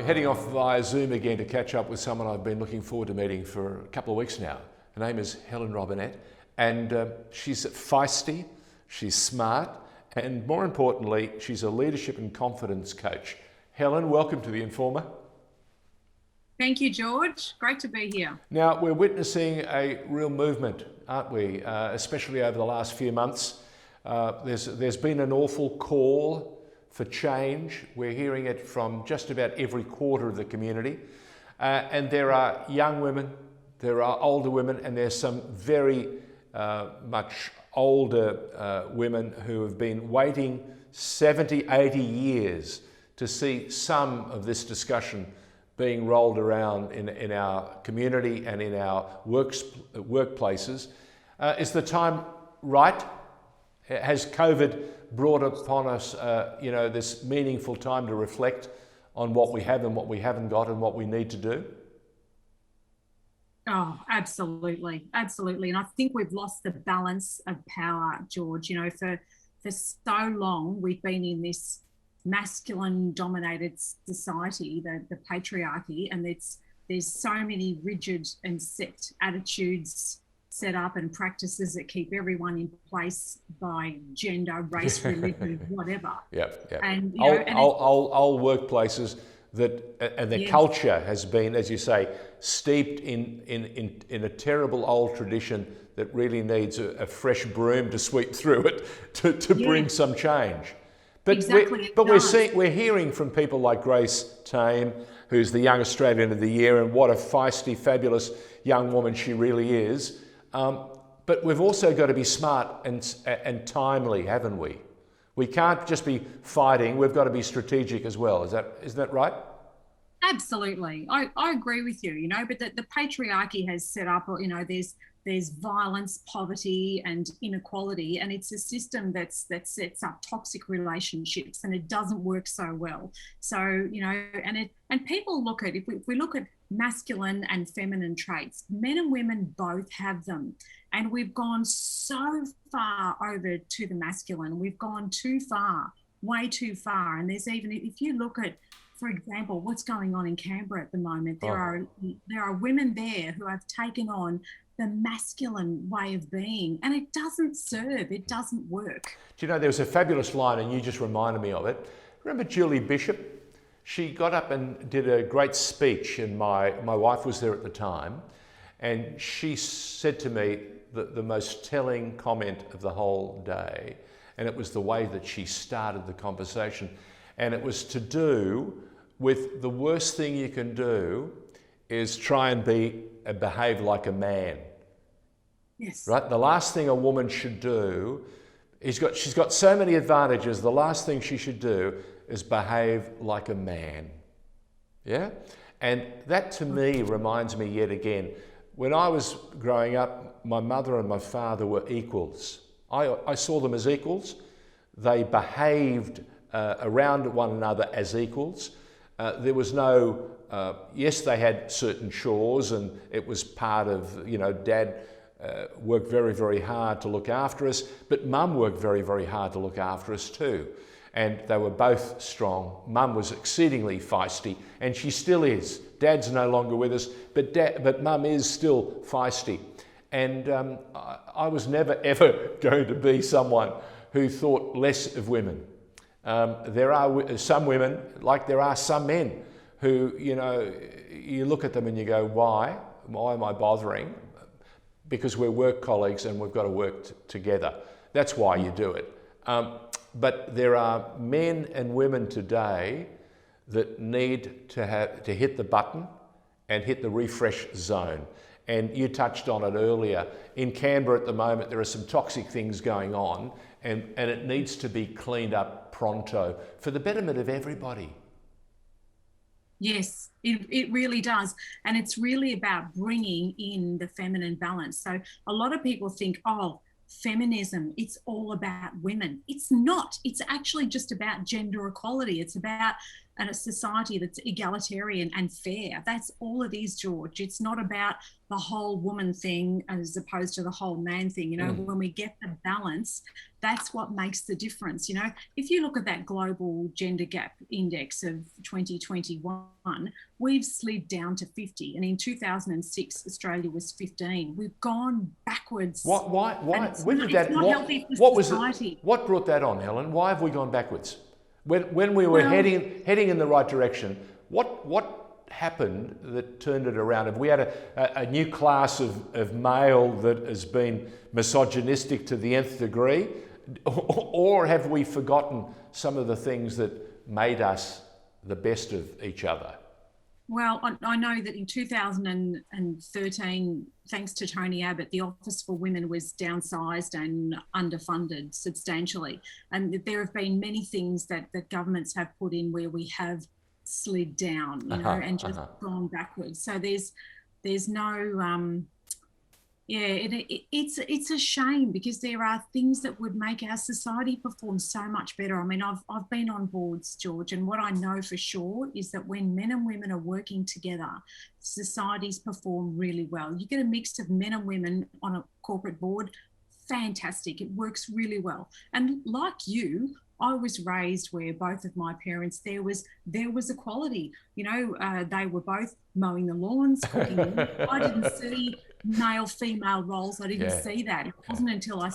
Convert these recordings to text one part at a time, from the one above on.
We're heading off via Zoom again to catch up with someone I've been looking forward to meeting for a couple of weeks now. Her name is Helen Robinett, and she's feisty, she's smart, and more importantly, she's a leadership and confidence coach. Helen, welcome to The Informer. Thank you, George. Great to be here. Now, we're witnessing a real movement, aren't we? Especially over the last few months. There's been an awful call for change. We're hearing it from just about every quarter of the community. And there are young women, there are older women, and there's some very much older women who have been waiting 70, 80 years to see some of this discussion being rolled around in our community and in our workplaces. Is the time right? Has COVID brought upon us, this meaningful time to reflect on what we have and what we haven't got and what we need to do? Oh, absolutely. Absolutely. And I think we've lost the balance of power, George. You know, for so long, we've been in this masculine dominated society, the patriarchy, and there's so many rigid and set attitudes set up and practices that keep everyone in place by gender, race, religion, whatever. Yep. And old workplaces that and the Yes. culture has been, as you say, steeped in a terrible old tradition that really needs a fresh broom to sweep through it to bring some change. But Exactly, it does. we're hearing from people like Grace Tame, who's the Young Australian of the Year, and what a feisty, fabulous young woman she really is. But we've also got to be smart and timely, haven't we? We can't just be fighting. We've got to be strategic as well. Isn't that right? Absolutely. I agree with you, but the patriarchy has set up, there's violence, poverty and inequality, and it's a system that sets up toxic relationships, and it doesn't work so well. So, and people look at, if we look at masculine and feminine traits, men and women both have them. And we've gone so far over to the masculine. We've gone too far, way too far. And there's even, if you look at, for example, what's going on in Canberra at the moment, there are women there who have taken on the masculine way of being, and it doesn't serve, it doesn't work. Do you know, there was a fabulous line, and you just reminded me of it. Remember Julie Bishop? She got up and did a great speech, and my wife was there at the time, and she said to me the most telling comment of the whole day, and it was the way that she started the conversation, and it was to do with the worst thing you can do is try and behave like a man. Yes. Right? The last thing a woman should do, she's got so many advantages, the last thing she should do is behave like a man. Yeah? And that to me reminds me yet again, when I was growing up, my mother and my father were equals. I saw them as equals. They behaved around one another as equals. There was no, yes, they had certain chores, and it was part of, Dad worked very, very hard to look after us, but Mum worked very, very hard to look after us too. And they were both strong. Mum was exceedingly feisty, and she still is. Dad's no longer with us, but Mum is still feisty. And I was never, ever going to be someone who thought less of women. There are some women, like there are some men, who, you look at them and you go, why? Why am I bothering? Because we're work colleagues and we've got to work together. That's why you do it. But there are men and women today that need to hit the button and hit the refresh zone. And you touched on it earlier. In Canberra at the moment, there are some toxic things going on, and it needs to be cleaned up pronto for the betterment of everybody. Yes, it really does. And it's really about bringing in the feminine balance. So a lot of people think, oh, feminism, it's all about women. It's not. It's actually just about gender equality. It's about and a society that's egalitarian and fair. That's all it is, George. It's not about the whole woman thing as opposed to the whole man thing. You know, when we get the balance, that's what makes the difference. You know, if you look at that global gender gap index of 2021, we've slid down to 50. And in 2006, Australia was 15. We've gone backwards. Why? When did it's that? not healthy for What was society. it? What brought that on, Helen? Why have we gone backwards? When we were heading in the right direction, what happened that turned it around? Have we had a new class of male that has been misogynistic to the nth degree, or have we forgotten some of the things that made us the best of each other? Well, I know that in 2013, thanks to Tony Abbott, the Office for Women was downsized and underfunded substantially. And there have been many things that governments have put in where we have slid down, you know, and just gone backwards. So there's no... it's a shame because there are things that would make our society perform so much better. I mean, I've been on boards, George, and what I know for sure is that when men and women are working together, societies perform really well. You get a mix of men and women on a corporate board, fantastic. It works really well. And like you, I was raised where both of my parents, there was equality. You know, they were both mowing the lawns, cooking. I didn't see male-female roles. I didn't see that. It wasn't until I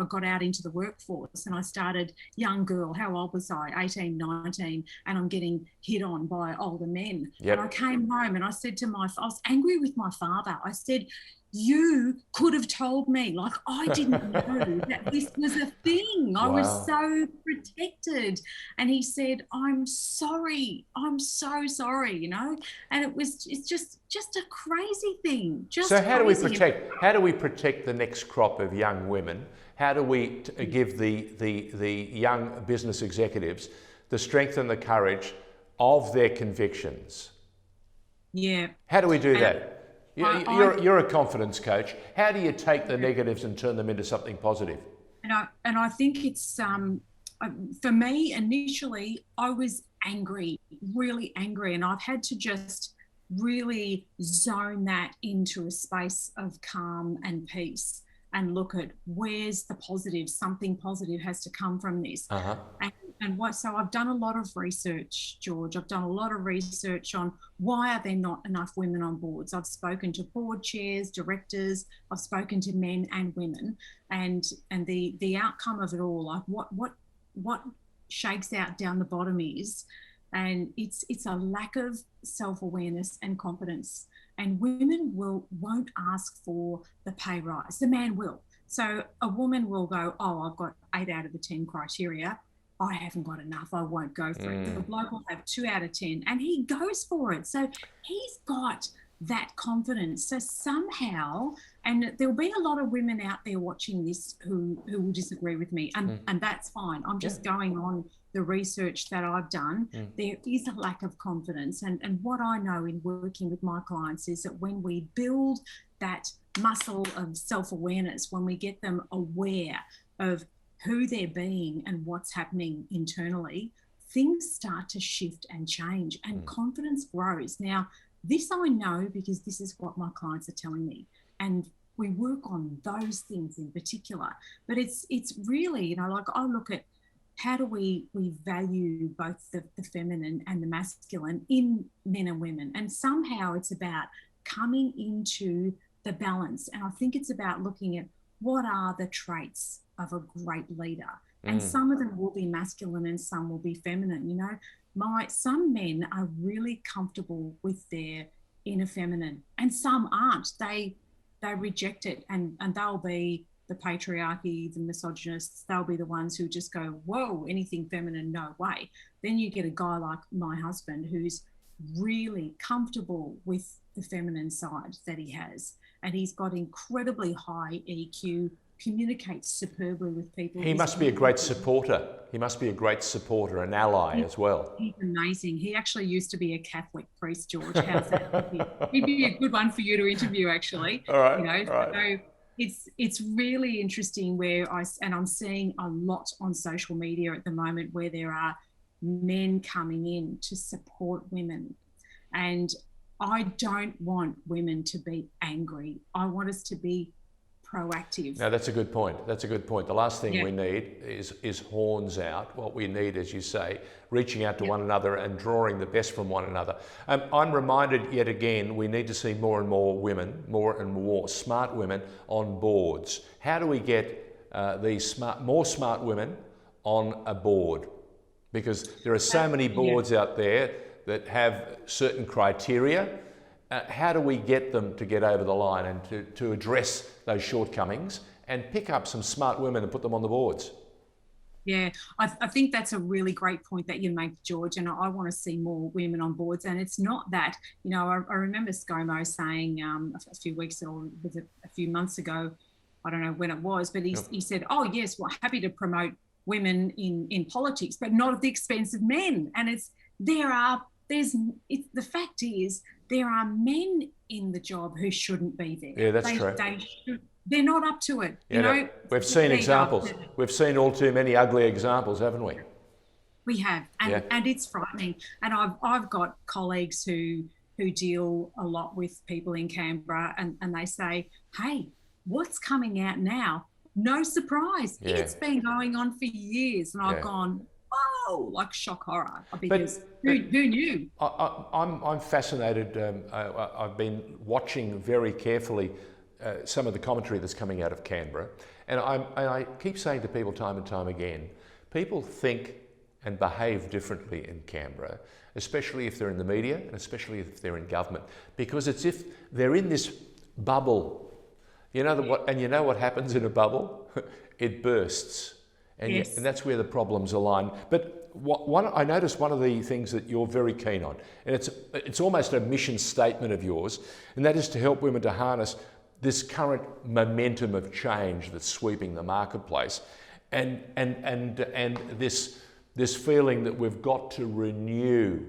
got out into the workforce and I started young girl. How old was I? 18, 19, and I'm getting hit on by older men. And I came home and I said to I was angry with my father. I said, you could have told me, like, I didn't know that this was a thing. I was so protected. And he said, I'm sorry. I'm so sorry, you know? And it's just a crazy thing. So how do we protect the next crop of young women? How do we give the young business executives the strength and the courage of their convictions? Yeah. How do we do that? You're a confidence coach. How do you take the negatives and turn them into something positive? And I think it's for me initially I was angry, really angry, and I've had to just really zone that into a space of calm and peace and look at where's the positive. Something positive has to come from this. So I've done a lot of research, George. I've done a lot of research on why are there not enough women on boards. I've spoken to board chairs, directors. I've spoken to men and women, and the outcome of it all, like what shakes out down the bottom is, and it's a lack of self-awareness and confidence. And women won't ask for the pay rise. The man will. So a woman will go, oh, I've got 8 out of the 10 criteria. I haven't got enough. I won't go for it. The bloke will have 2 out of 10 and he goes for it. So he's got that confidence. So somehow, and there'll be a lot of women out there watching this who will disagree with me, and that's fine. I'm just going on the research that I've done. There is a lack of confidence. And what I know in working with my clients is that when we build that muscle of self-awareness, when we get them aware of who they're being and what's happening internally, things start to shift and change and confidence grows. Now, this I know because this is what my clients are telling me. And we work on those things in particular. But it's really, you know, like I look at how do we value both the feminine and the masculine in men and women. And somehow it's about coming into the balance. And I think it's about looking at what are the traits of a great leader. And some of them will be masculine and some will be feminine. You know, some men are really comfortable with their inner feminine and some aren't. They reject it and they'll be the patriarchy, the misogynists. They'll be the ones who just go, whoa, anything feminine, no way. Then you get a guy like my husband who's really comfortable with the feminine side that he has. And he's got incredibly high EQ, communicates superbly with people. He must be a great supporter. He must be a great supporter, an ally as well. He's amazing. He actually used to be a Catholic priest, George. How's that? He'd be a good one for you to interview, actually. All right. You know, all right. So it's really interesting where I'm seeing a lot on social media at the moment where there are men coming in to support women. And I don't want women to be angry. I want us to be proactive. Now, that's a good point. That's a good point. The last thing Yeah. we need is horns out. What we need, as you say, reaching out to Yeah. one another and drawing the best from one another. I'm reminded yet again, we need to see more and more women, more and more smart women on boards. How do we get these more smart women on a board? Because there are so many boards out there that have certain criteria. How do we get them to get over the line and to address those shortcomings and pick up some smart women and put them on the boards? Yeah, I think that's a really great point that you make, George, and I want to see more women on boards. And it's not that, you know, I remember ScoMo saying a few weeks or was it a few months ago, I don't know when it was, but he said, oh yes, we're happy to promote women in politics, but not at the expense of men. And the fact is, there are men in the job who shouldn't be there. Yeah, that's true. They're not up to it. You know, we've seen examples. We've seen all too many ugly examples, haven't we? We have, and it's frightening. And I've got colleagues who deal a lot with people in Canberra, and they say, hey, what's coming out now? No surprise. Yeah. It's been going on for years. And I've gone, whoa, like shock horror. Because who knew? I'm fascinated. I've been watching very carefully some of the commentary that's coming out of Canberra. And I keep saying to people time and time again, people think and behave differently in Canberra, especially if they're in the media and especially if they're in government, because it's if they're in this bubble. You know what happens in a bubble? It bursts. And, and that's where the problems align. But I noticed one of the things that you're very keen on, and it's almost a mission statement of yours, and that is to help women to harness this current momentum of change that's sweeping the marketplace, and this feeling that we've got to renew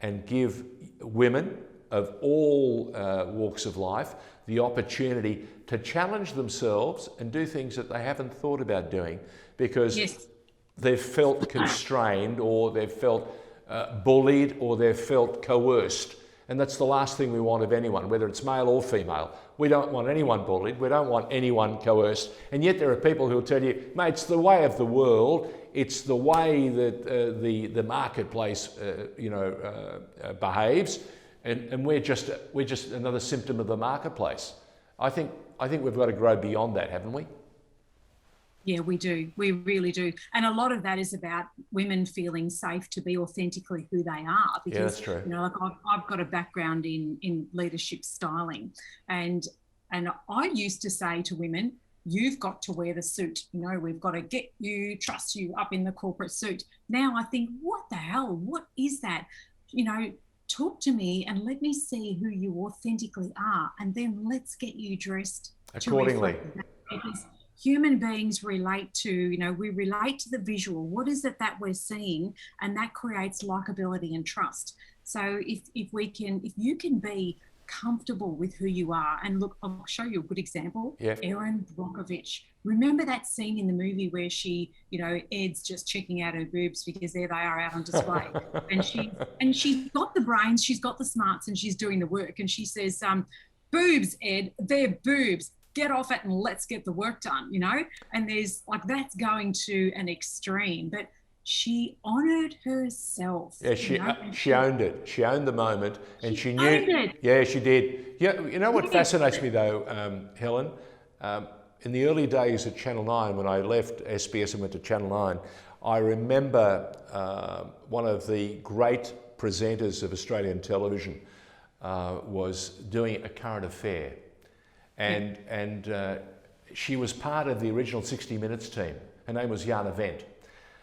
and give women of all walks of life the opportunity to challenge themselves and do things that they haven't thought about doing because they've felt constrained or they've felt bullied or they've felt coerced. And that's the last thing we want of anyone, whether it's male or female. We don't want anyone bullied. We don't want anyone coerced. And yet there are people who'll tell you, mate, it's the way of the world. It's the way that the marketplace, behaves. And we're just another symptom of the marketplace. I think we've got to grow beyond that, haven't we? Yeah, we do. We really do. And a lot of that is about women feeling safe to be authentically who they are. Because, yeah, that's true. You know, like I've got a background in leadership styling, and I used to say to women, you've got to wear the suit. You know, we've got to trust you up in the corporate suit. Now I think, what the hell? What is that? You know, talk to me and let me see who you authentically are, and then let's get you dressed accordingly. Because human beings relate to the visual. What is it that we're seeing? And that creates likability and trust. So if you can be comfortable with who you are, and look, I'll show you a good example. Yeah. Erin Brockovich. Remember that scene in the movie where she, Ed's just checking out her boobs because there they are out on display. and she's got the brains, she's got the smarts, and she's doing the work. And she says, boobs, Ed, they're boobs. Get off it and let's get the work done, And there's that's going to an extreme, but she honoured herself. Yeah, she owned it. She owned the moment, and she knew. Owned it. Yeah, she did. Yeah, you know what fascinates me though, Helen? In the early days at Channel 9, when I left SBS and went to Channel 9, I remember one of the great presenters of Australian television was doing a current affair. And she was part of the original 60 Minutes team. Her name was Jana Wendt.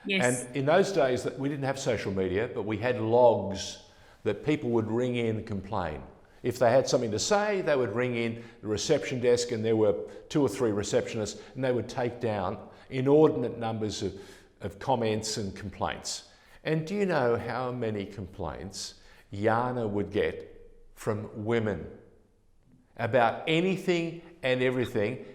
Yes. And in those days, we didn't have social media, but we had logs that people would ring in and complain. If they had something to say, they would ring in the reception desk, and there were 2 or 3 receptionists, and they would take down inordinate numbers of comments and complaints. And do you know how many complaints Jana would get from women about anything and everything,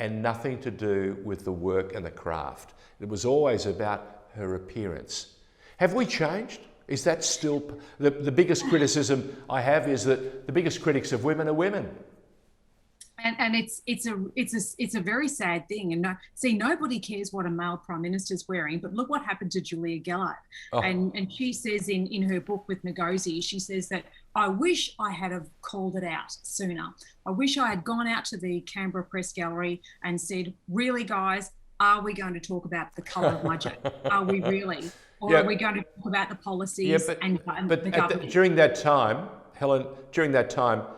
and nothing to do with the work and the craft? It was always about her appearance. Have we changed? Is that still the biggest criticism I have is that the biggest critics of women are women. And it's a very sad thing. And nobody cares what a male prime minister's wearing, but look what happened to Julia Gillard. Oh. And she says in her book with Ngozi, she says that I wish I had have called it out sooner. I wish I had gone out to the Canberra Press Gallery and said, really, guys, are we going to talk about the colour of my jacket? Are we really? Or are we going to talk about the policies and the government? During that time, Helen, the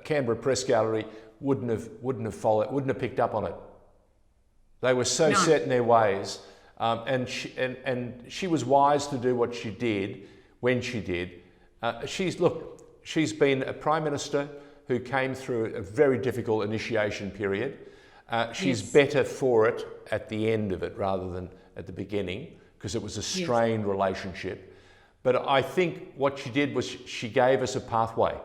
Canberra Press Gallery wouldn't have picked up on it. They were so set in their ways, and she was wise to do what she did when she did. She's been a prime minister who came through a very difficult initiation period. She's better for it at the end of it rather than at the beginning, because it was a strained relationship. But I think what she did was she gave us a pathway.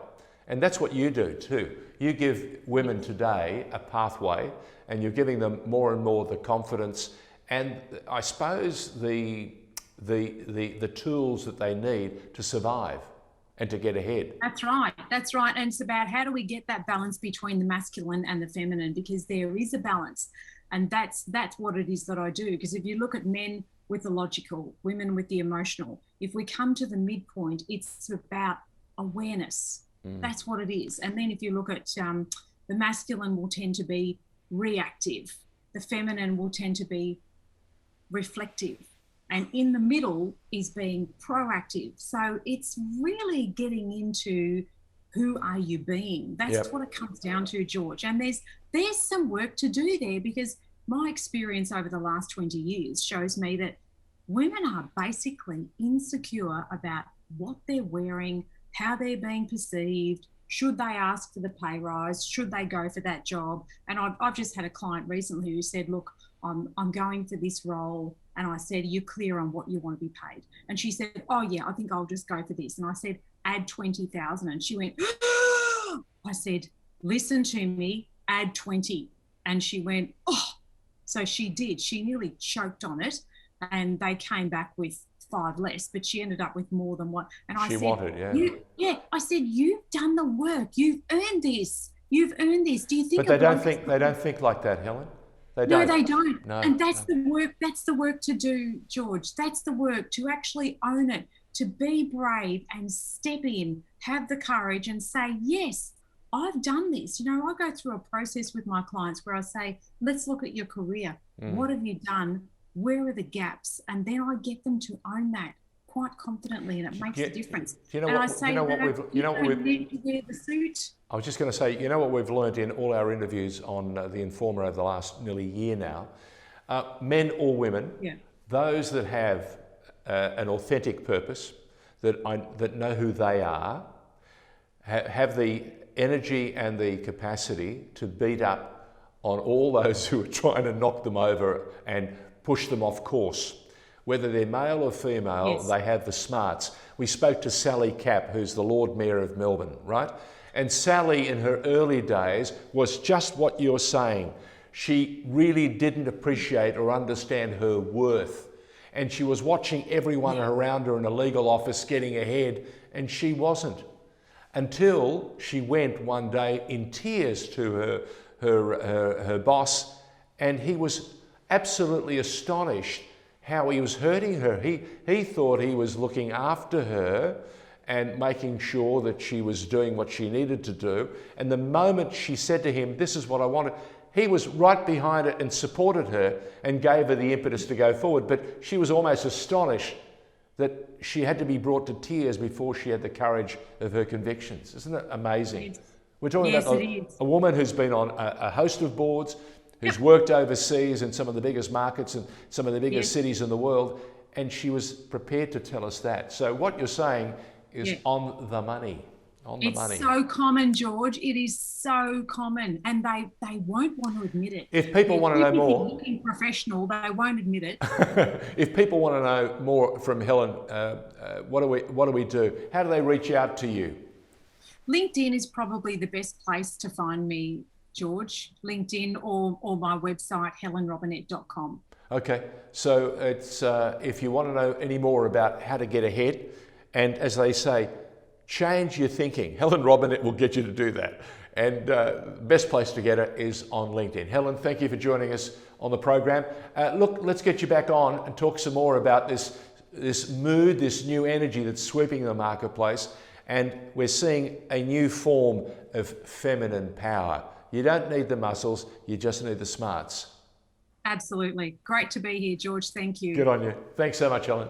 And that's what you do too. You give women today a pathway, and you're giving them more and more the confidence and I suppose the tools that they need to survive and to get ahead. That's right. That's right. And it's about how do we get that balance between the masculine and the feminine, because there is a balance. And that's what it is that I do. Because if you look at men with the logical, women with the emotional, if we come to the midpoint, it's about awareness. That's what it is. And then if you look at the masculine will tend to be reactive. The feminine will tend to be reflective. And in the middle is being proactive. So it's really getting into who are you being? That's what it comes down to, George. And there's some work to do there, because my experience over the last 20 years shows me that women are basically insecure about what they're wearing, how they're being perceived, should they ask for the pay rise, should they go for that job. And I've just had a client recently who said, look, I'm going for this role. And I said, are you clear on what you want to be paid? And she said, oh yeah, I think I'll just go for this. And I said, add 20,000. And she went, oh! I said, listen to me, add 20. And she went, oh. So she did. She nearly choked on it. And they came back with 5 less, but she ended up with more than what. And I said, wanted, I said, you've done the work. You've earned this. You've earned this. Do you think? But they don't think like that, Helen. They don't. No, they don't. No, and that's the work. That's the work to do, George. That's the work to actually own it, to be brave and step in, have the courage and say, yes, I've done this. You know, I go through a process with my clients where I say, let's look at your career. What have you done? Where are the gaps? And then I get them to own that quite confidently, and it makes a difference. You know what we've need to wear the suit. I was just going to say, you know what we've learned in all our interviews on The Informer over the last nearly year now, men or women, those that have an authentic purpose, that know who they are, have the energy and the capacity to beat up on all those who are trying to knock them over and push them off course. Whether they're male or female, they have the smarts. We spoke to Sally Capp, who's the Lord Mayor of Melbourne, right? And Sally, in her early days, was just what you're saying. She really didn't appreciate or understand her worth. And she was watching everyone around her in a legal office getting ahead, and she wasn't. Until she went one day in tears to her boss, and he was absolutely astonished how he was hurting her. He thought he was looking after her and making sure that she was doing what she needed to do. And the moment she said to him, this is what I wanted, he was right behind it and supported her and gave her the impetus to go forward. But she was almost astonished that she had to be brought to tears before she had the courage of her convictions. Isn't that amazing? We're talking about a woman who's been on a host of boards, who's worked overseas in some of the biggest markets and some of the biggest cities in the world, and she was prepared to tell us that. So what you're saying is on the money. It's so common, George. It is so common, and they won't want to admit it. If people want to know more, looking professional, they won't admit it. If people want to know more from Helen, what do we do? How do they reach out to you? LinkedIn is probably the best place to find me, George, LinkedIn or my website, helenrobinett.com. Okay, so it's if you want to know any more about how to get ahead, and as they say, change your thinking, Helen Robinett will get you to do that. And the best place to get it is on LinkedIn. Helen, thank you for joining us on the program. Look, let's get you back on and talk some more about this mood, this new energy that's sweeping the marketplace, and we're seeing a new form of feminine power. You don't need the muscles, you just need the smarts. Absolutely. Great to be here, George. Thank you. Good on you. Thanks so much, Helen.